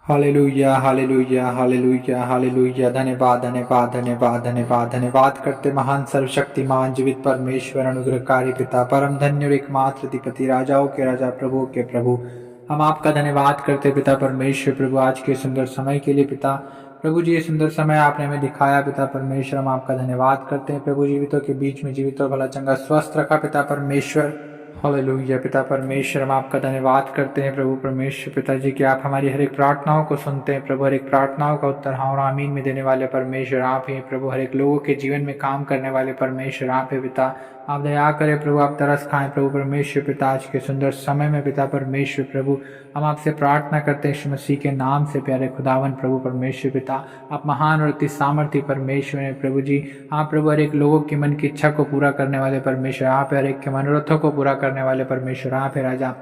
Hallelujah hallelujah hallelujah hallelujah. धन्यवाद धन्यवाद धन्यवाद धन्यवाद धन्यवाद करते महान सर्वशक्तिमान जीवित परमेश्वर अनुग्रहकारी पिता परम धन्य और एकमात्र अधिपति राजाओं के राजा प्रभु के प्रभु, हम आपका धन्यवाद करते पिता परमेश्वर प्रभु आज के सुंदर समय के लिए पिता प्रभु जी। ये सुंदर समय आपने हमें दिखाया पिता परमेश्वर, हम आपका धन्यवाद करते हैं प्रभु। जीवितों के बीच में जीवित और भला चंगा स्वस्थ रखा पिता परमेश्वर। हालेलुया पिता परमेश्वर, हम आपका धन्यवाद करते हैं प्रभु परमेश्वर पिताजी कि आप हमारी हर एक प्रार्थनाओं को सुनते हैं प्रभु। हर एक प्रार्थनाओं का उत्तर हाँ और आमीन में देने वाले परमेश्वर आप ही प्रभु। हर एक लोगों के जीवन में काम करने वाले परमेश्वर आप ही पिता। आप दया करें प्रभु, आप तरस खाएं प्रभु परमेश्वर पिता आज के सुंदर समय में पिता परमेश्वर प्रभु। हम आपसे प्रार्थना करते हैं यीशु मसीह के नाम से प्यारे खुदावन प्रभु परमेश्वर पिता। आप महान और अति सामर्थ्य परमेश्वर हैं प्रभु जी। आप प्रभु हर एक लोगों की मन की इच्छा को पूरा करने वाले परमेश्वर आप, हर एक के मनोरथों को पूरा करने वाले परमेश्वर आप है राजा।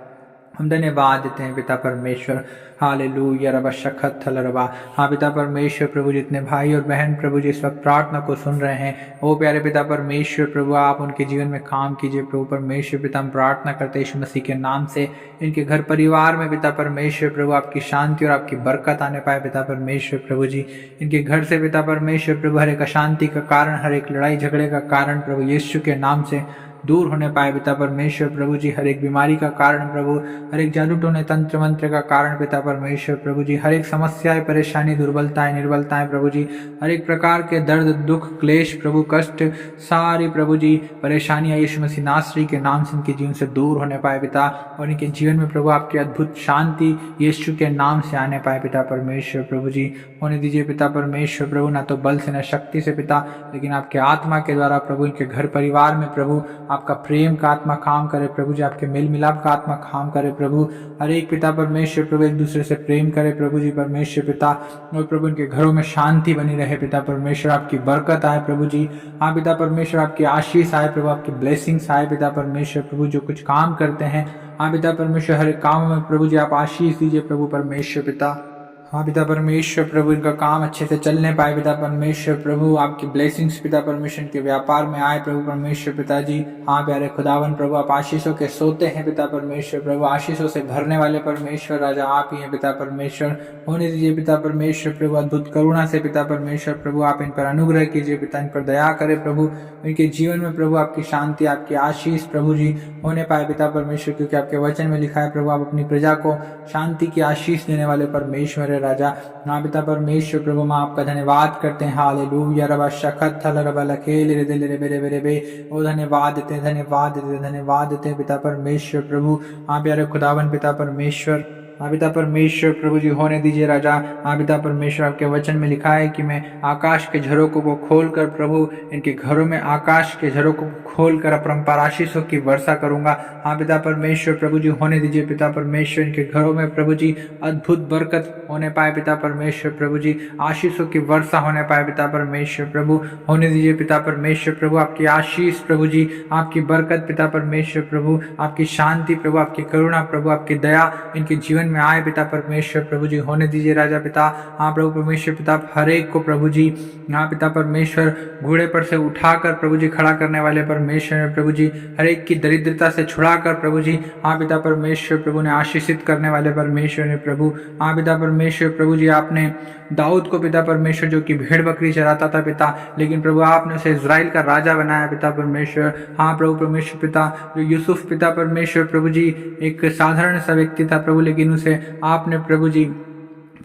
हम धन्यवाद देते हैं पिता परमेश्वर। हालेलुया रबा शखत थल रबा। हाँ पिता परमेश्वर प्रभु, जितने भाई और बहन प्रभु जी इस वक्त प्रार्थना को सुन रहे हैं वो प्यारे पिता परमेश्वर प्रभु आप उनके जीवन में काम कीजिए प्रभु परमेश्वर पिता। हम प्रार्थना करते हैं यीशु मसीह के नाम से इनके घर परिवार में पिता परमेश्वर प्रभु आपकी शांति और आपकी बरकत आने पाए पिता परमेश्वर प्रभु जी। इनके घर से पिता परमेश्वर प्रभु हर एक अशांति का कारण, हर एक लड़ाई झगड़े का कारण प्रभु यीशु के नाम से दूर होने पाए पिता परमेश्वर प्रभु जी। हर एक बीमारी का कारण प्रभु, हर एक जादू टोने तंत्र मंत्र का कारण पिता परमेश्वर प्रभु जी, हर एक समस्याएं परेशानी दुर्बलताएं निर्बलताएं प्रभु जी, हर एक प्रकार के दर्द दुख क्लेश प्रभु कष्ट सारी प्रभु जी परेशानियां यीशु मसीह नासरी के नाम से इनके जीवन से दूर होने पाए पिता। और इनके जीवन में प्रभु आपकी अद्भुत शांति यीशु के नाम से आने पाए पिता परमेश्वर प्रभु जी। होने दीजिए पिता परमेश्वर प्रभु, ना तो बल से न शक्ति से पिता, लेकिन आपके आत्मा के द्वारा प्रभु इनके घर परिवार में प्रभु आपका प्रेम का आत्मा काम करे प्रभु जी। आपके मेल मिलाप का आत्मा काम करे प्रभु। हर एक पिता परमेश्वर प्रभु एक दूसरे से प्रेम करे प्रभु जी परमेश्वर पिता। और प्रभु इनके घरों में शांति बनी रहे पिता परमेश्वर। आपकी बरकत आए प्रभु जी। हाँ पिता परमेश्वर आपकी आशीष आए प्रभु, आपकी ब्लेसिंग्स आए पिता परमेश्वर प्रभु। जो कुछ काम करते हैं हाँ पिता परमेश्वर हर एक काम में प्रभु जी आप आशीष दीजिए प्रभु परमेश्वर पिता। हाँ पिता परमेश्वर प्रभु इनका काम अच्छे से चलने पाए पिता परमेश्वर प्रभु। आपकी ब्लेसिंग्स पिता परमेश्वर के व्यापार में आए प्रभु परमेश्वर पिताजी। हाँ प्यारे खुदावन प्रभु आप आशीषों के सोते हैं पिता परमेश्वर प्रभु, आशीषों से भरने वाले परमेश्वर राजा आप ही हैं पिता परमेश्वर। होने दीजिए पिता परमेश्वर प्रभु अद्भुत करुणा से पिता परमेश्वर प्रभु आप इन पर अनुग्रह कीजिए पिता, इन पर दया करे प्रभु। इनके जीवन में प्रभु आपकी शांति आपकी आशीष प्रभु जी होने पाए पिता परमेश्वर, क्योंकि आपके वचन में लिखा है प्रभु आप अपनी प्रजा को शांति की आशीष देने वाले परमेश्वर है राजा। ना पिता परमेश्वर प्रभु मैं आपका धन्यवाद करते हैं। हालेलुया रबा शखत थल रबा लखेल रे दिल रे बेरे बेरे बे। ओ धन्यवाद देते धन्यवाद देते पिता परमेश्वर प्रभु। हाँ प्यारे खुदावन पिता परमेश्वर। हाँ पिता परमेश्वर प्रभु जी होने दीजिए राजा। हाँ पिता परमेश्वर आपके वचन में लिखा है कि मैं आकाश के झरोकों को खोलकर प्रभु इनके घरों में आकाश के झरोकों को खोलकर अपरंपार आशीषों की वर्षा करूंगा। हाँ पिता परमेश्वर प्रभु जी होने दीजिए पिता परमेश्वर इनके घरों में प्रभु जी अद्भुत बरकत होने पाए पिता परमेश्वर प्रभु जी, आशीषों की वर्षा होने पाए पिता परमेश्वर प्रभु। होने दीजिए पिता परमेश्वर प्रभु आपकी आशीष प्रभु जी, आपकी बरकत पिता परमेश्वर प्रभु, आपकी शांति प्रभु, आपकी करुणा प्रभु, आपकी दया इनके जीवन में आए पिता परमेश्वर प्रभु जी। होने दीजिए राजा पिता। हाँ प्रभु परमेश्वर पिता हर एक को प्रभु जी हाँ पिता परमेश्वर घोड़े पर से उठाकर प्रभु जी खड़ा करने वाले परमेश्वर प्रभु जी, हर एक की दरिद्रता से छुड़ाकर प्रभु जी हाँ पिता परमेश्वर प्रभु ने आशीषित करने वाले परमेश्वर ने प्रभु। हाँ पिता परमेश्वर प्रभु जी आपने दाऊद को पिता परमेश्वर जो कि भेड़ बकरी चराता था पिता, लेकिन प्रभु आपने उसे इजराइल का राजा बनाया पिता परमेश्वर। हाँ प्रभु परमेश्वर पिता जो यूसुफ पिता परमेश्वर प्रभु जी एक साधारण सा व्यक्ति था प्रभु, लेकिन उसे आपने प्रभु जी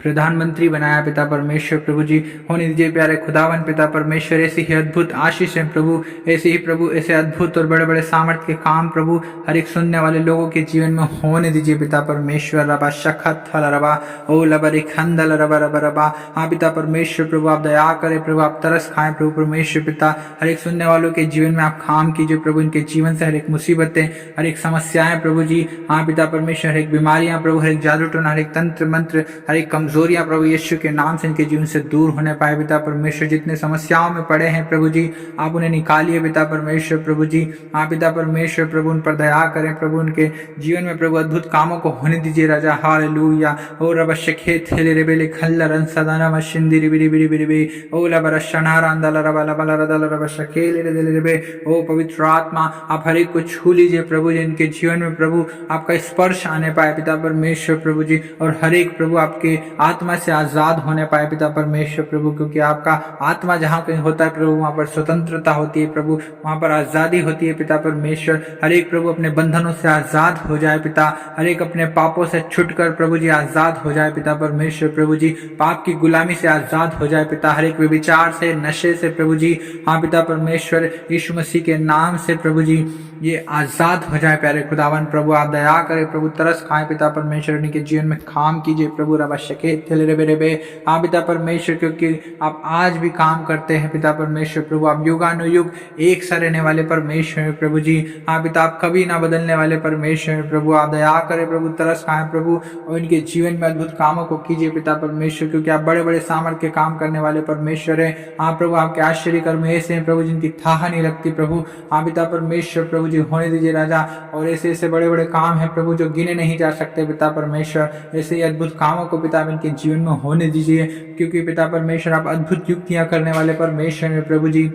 प्रधानमंत्री बनाया पिता परमेश्वर प्रभु जी। होने दीजिए प्यारे खुदावन पिता परमेश्वर ऐसी ही अद्भुत आशीष है प्रभु, ऐसे ही प्रभु ऐसे अद्भुत और बड़े बड़े सामर्थ्य के काम प्रभु हर एक सुनने वाले लोगों के जीवन में होने दीजिए पिता परमेश्वर। रबा शखत फल रबा ओ लबरी खंदल रबा रबा रबा। हाँ पिता परमेश्वर प्रभु आप दया करें प्रभु, आप तरस खाएं प्रभु परमेश्वर पिता। हर एक सुनने वालों के जीवन में आप काम कीजिए प्रभु, इनके जीवन से हर एक मुसीबतें हर एक समस्याएं प्रभु जी हाँ पिता परमेश्वर, हर एक बीमारियां प्रभु, हर एक जादू टोना, हर एक तंत्र मंत्र, हर एक कमजोरियां प्रभु यीशु के नाम से इनके जीवन से दूर होने पाए पिता परमेश्वर। जितने समस्याओं में पड़े हैं प्रभु जी आप उन्हें निकालिए पिता परमेश्वर प्रभु जी। हाँ पिता परमेश्वर प्रभु उन पर दया करें प्रभु, उनके जीवन में प्रभु अद्भुत कामों को होने दीजिए राजा। हालेलुया ओ रबश खेत हेले रे बेले खल्लरन सदाना मशिंदी रि बिरि बिरि बिरि बे ओ लबर शनारा अंदल रबा लबल रदल रबश खेले रे दिल रे बे। ओ पवित्र आत्मा आप हर एक को छू लीजिए प्रभु जी, इनके जीवन में प्रभु आपका स्पर्श आने पाए पिता परमेश्वर प्रभु जी। और हर एक प्रभु आपके आत्मा से आज़ाद होने पाए पिता परमेश्वर प्रभु, क्योंकि आपका आत्मा जहाँ कहीं होता है प्रभु वहाँ पर स्वतंत्रता होती है प्रभु, वहाँ पर आज़ादी होती है पिता परमेश्वर। हर एक प्रभु अपने बंधनों से आज़ाद हो जाए पिता, हर एक अपने पापों से छुटकर प्रभु जी आज़ाद हो जाए पिता परमेश्वर प्रभु जी, पाप की गुलामी से आज़ाद हो जाए पिता, हर एक विचार से, नशे से प्रभु जी, हाँ पिता परमेश्वर यीशु मसीह के नाम से प्रभु जी ये आज़ाद हो जाए प्यारे खुदावन प्रभु। आप दया करें प्रभु, तरस खाएं पिता परमेश्वर, इनके जीवन में काम कीजिए प्रभु। रबा शके रे हाँ पिता परमेश्वर, क्योंकि आप आज भी काम करते हैं पिता परमेश्वर प्रभु, आप युगानुयुग एक सा रहने वाले परमेश्वर प्रभु जी, हाँ पिता आप कभी ना बदलने वाले परमेश्वर प्रभु। आप दया करें प्रभु, तरस खाएं प्रभु और इनके जीवन में अद्भुत कामों को कीजिए पिता परमेश्वर, क्योंकि आप बड़े बड़े सामर्थ के काम करने वाले परमेश्वर है। हाँ प्रभु, आपके आश्चर्य कर्म ऐसे हैं प्रभु जिनकी थाह नहीं लगती प्रभु। हाँ पिता परमेश्वर प्रभु जी, होने दीजिए राजा, और ऐसे ऐसे बड़े बड़े काम हैं प्रभु जो गिने नहीं जा सकते पिता परमेश्वर। ऐसे ही अद्भुत कामों को पिता इनके जीवन में होने दीजिए, क्योंकि पिता परमेश्वर आप अद्भुत युक्तियां करने वाले परमेश्वर हैं प्रभु जी।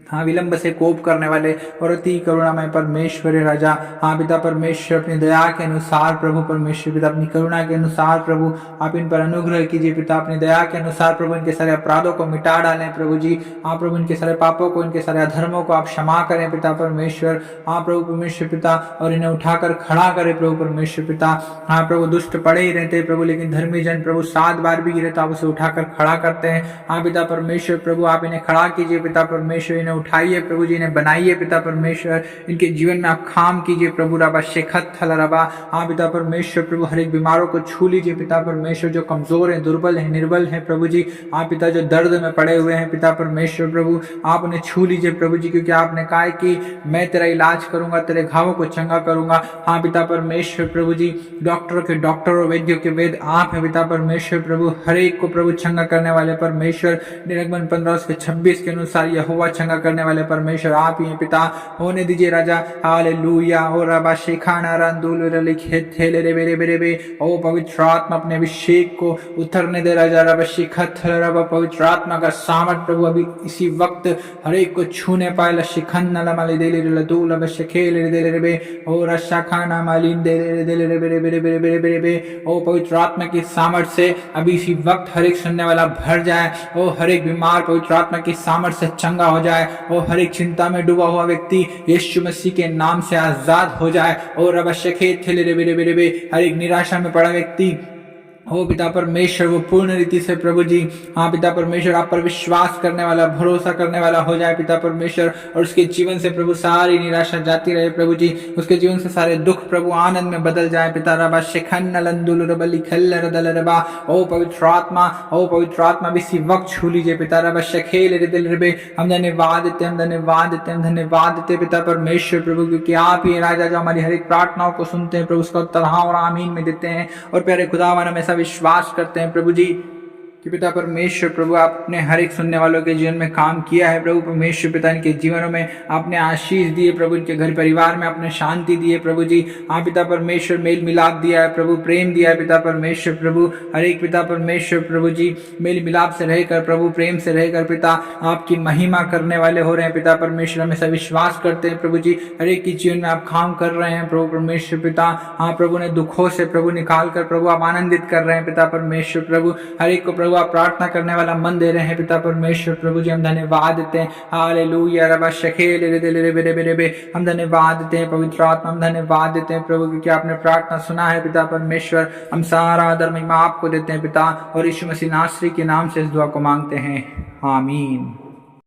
हाँ, विलंब से कोप करने वाले और अति करुणामय परमेश्वर राजा, हाँ पिता परमेश्वर अपनी दया के अनुसार प्रभु परमेश्वर पिता अपनी करुणा के अनुसार प्रभु आप इन पर अनुग्रह कीजिए पिता, अपनी दया के अनुसार प्रभु इनके सारे अपराधों को मिटा डालें प्रभु जी। हाँ प्रभु, इनके सारे पापों को, इनके सारे अधर्मों को आप क्षमा करें पिता परमेश्वर। हाँ प्रभु परमेश्वर पिता, और इन्हें उठाकर खड़ा करें प्रभु परमेश्वर पिता। हाँ प्रभु, दुष्ट पड़े ही रहते प्रभु, लेकिन धर्मी जन प्रभु 7 बार भी गिरे तो आप उसे उठाकर खड़ा करते हैं। हाँ पिता परमेश्वर प्रभु, आप इन्हें खड़ा कीजिए पिता परमेश्वर, इन्हें उठाइए प्रभु जी, इन्हें बनाइए पिता परमेश्वर, इनके जीवन में आप काम कीजिए प्रभु। रबा शेखत थल रबा, हाँ पिता परमेश्वर प्रभु, हर एक बीमारों को छू लीजिए पिता परमेश्वर, जो कमजोर हैं, दुर्बल हैं, निर्बल हैं प्रभु जी। हाँ पिता, जो दर्द में पड़े हुए हैं पिता परमेश्वर प्रभु, आप उन्हें छू लीजिए प्रभु जी, क्योंकि आपने कहा कि मैं तेरा इलाज करूंगा, तेरे घावों को चंगा करूंगा। हाँ पिता परमेश्वर प्रभु जी, डॉक्टरों के डॉक्टर और वैद्यों के वेद आप हैं पिता परमेश्वर प्रभु, हर एक को प्रभु चंगा करने वाले परमेश्वर। निर्गमन 15:26 के अनुसार यहोवा चंगा करने वाले परमेश्वर आप ही हैं पिता, होने दीजिए राजा। हालेलुया। और रबा शेखाना रंदुल लिखे थेले रे बेरे बेरे बे, ओ पवित्र आत्मा अपने अभिषेक को उतरने दे राजा। रबा शिखत रबा, पवित्र आत्मा का सामर्थ प्रभु अभी इसी वक्त हर एक को छूने पाए। लशिखन नलमले दे ले लदू लब शखेले दे ले बे, ओ रशा खाना मालिन दे ले बेरे बेरे बेरे बेरे बेरे बे, ओ पवित्र आत्मा की सामर्थ से अभी इसी वक्त हर एक सुनने वाला भर जाए। ओ हर एक बीमार पवित्र आत्मा की सामर्थ से चंगा हो जाए। ओ हर एक चिंता में डूबा हुआ व्यक्ति यीशु मसीह के नाम से आजाद हो जाए। और अवश्य हर एक निराशा में पड़ा व्यक्ति हो पिता परमेश्वर वो पूर्ण रीति से प्रभु जी, हाँ पिता परमेश्वर आप पर विश्वास करने वाला, भरोसा करने वाला हो जाए पिता परमेश्वर, और उसके जीवन से प्रभु सारी निराशा जाती रहे प्रभु जी, उसके जीवन से सारे दुख प्रभु आनंद में बदल जाए पिता। रबा शेखन नलंदुल रबली खल्ल रदल रबा, ओ पवित्र आत्मा, ओ पवित्र आत्मा भी इसी वक्त छू लीजिए पिता। रबा शखेल रदल रबे, हम धन्यवाद देते, हम धन्यवाद देते, हम धन्यवाद देते पिता परमेश्वर प्रभु, क्योंकि आप ही राजा जो हमारी हर एक प्रार्थनाओं को सुनते हैं प्रभु, उसका उत्तर हाँ और आमीन में देते हैं। और प्यारे खुदावन हमेशा विश्वास करते हैं प्रभु जी कि पिता परमेश्वर प्रभु आपने हर एक सुनने वालों के जीवन में काम किया है प्रभु परमेश्वर पिता, इनके जीवनों में आपने आशीष दिए प्रभु, इनके घर परिवार में आपने शांति दी है प्रभु जी। हाँ पिता परमेश्वर, मेल मिलाप दिया है प्रभु, प्रेम दिया है पिता परमेश्वर प्रभु, हर एक पिता परमेश्वर प्रभु जी मेल मिलाप से रहकर प्रभु, प्रेम से रहकर पिता आपकी महिमा करने वाले हो रहे हैं पिता परमेश्वर। हमेशा विश्वास करते हैं प्रभु जी, हर एक के जीवन में आप काम कर रहे हैं प्रभु परमेश्वर पिता। हाँ प्रभु ने दुखों से प्रभु निकाल कर प्रभु आप आनंदित कर रहे हैं पिता परमेश्वर प्रभु, हर एक को प्रभु आप प्रार्थना करने वाला मन दे रहे हैं पिता परमेश्वर प्रभु जी। हम धन्यवाद देते हैं। हालेलुया। रबा शखेल रे, हम धन्यवाद देते हैं पवित्र आत्मा, हम धन्यवाद देते हैं प्रभु, क्योंकि आपने प्रार्थना सुना है पिता परमेश्वर। हम सारा आदर महिमा आपको देते हैं पिता, और यीशु मसीह नासरी के नाम से इस दुआ को मांगते हैं, आमीन।